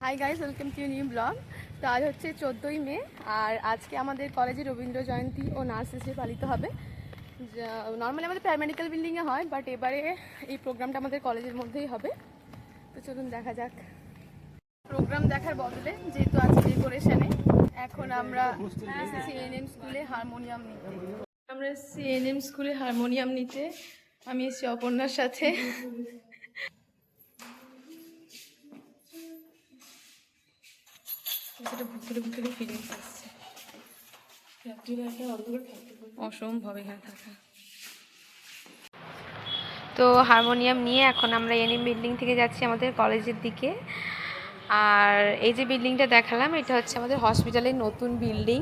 Hi guys, welcome to new blog. তো আজ হচ্ছে 14ই মে, আর আজকে আমাদের কলেজে রবীন্দ্র জয়ন্তী ও নার্সিসডে পালিত হবে। নর্মালি আমাদের প্যারামেডিক্যাল বিল্ডিংয়ে হয়, বাট এবারে এই প্রোগ্রামটা আমাদের কলেজের মধ্যেই হবে। তো চলুন দেখা যাক। প্রোগ্রাম দেখার বদলে যেহেতু আজকে ডেকোরেশনে, এখন আমরা এসেছি এএনএম স্কুলে হারমোনিয়াম নিতে। আমরা এসেছি এএনএম স্কুলে হারমোনিয়াম নিতে। আমি এসেছি অপর্ণার সাথে। অসম্ভব এখানে থাকা। তো হারমোনিয়াম নিয়ে এখন আমরা এএনএম বিল্ডিং থেকে যাচ্ছি আমাদের কলেজের দিকে। আর এই যে বিল্ডিংটা দেখালাম, এটা হচ্ছে আমাদের হসপিটালের নতুন বিল্ডিং।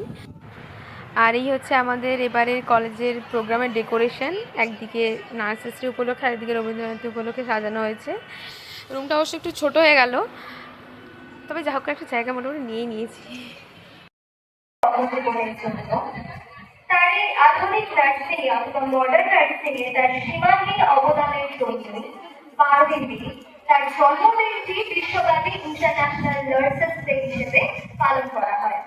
আর এই হচ্ছে আমাদের এবারের কলেজের প্রোগ্রামের ডেকোরেশন। একদিকে নার্সিস ডে উপলক্ষে, আর একদিকে রবীন্দ্র জয়ন্তী উপলক্ষে সাজানো হয়েছে। রুমটা অবশ্য একটু ছোট হয়ে গেল, তবে যা হোক একটা জায়গা মোটামুটি নিয়েছি। তার এই আধুনিক নার্সিং অথবা মডার্ন নার্সিং এ তার সীমাহীন অবদানের জন্য 12 মে তার জন্মদিনটি বিশ্বব্যাপী ইন্টারন্যাশনাল নার্সেস ডে হিসেবে পালন করা হয়।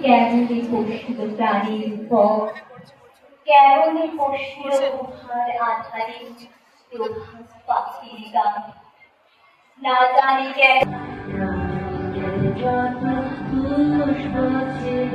কেমনি পশিল প্রাণীর পর, কেমনি পশিল উহার আধারে প্রভাত পাখির গান, না জানি কেন জন্ম পুষ্প ছিল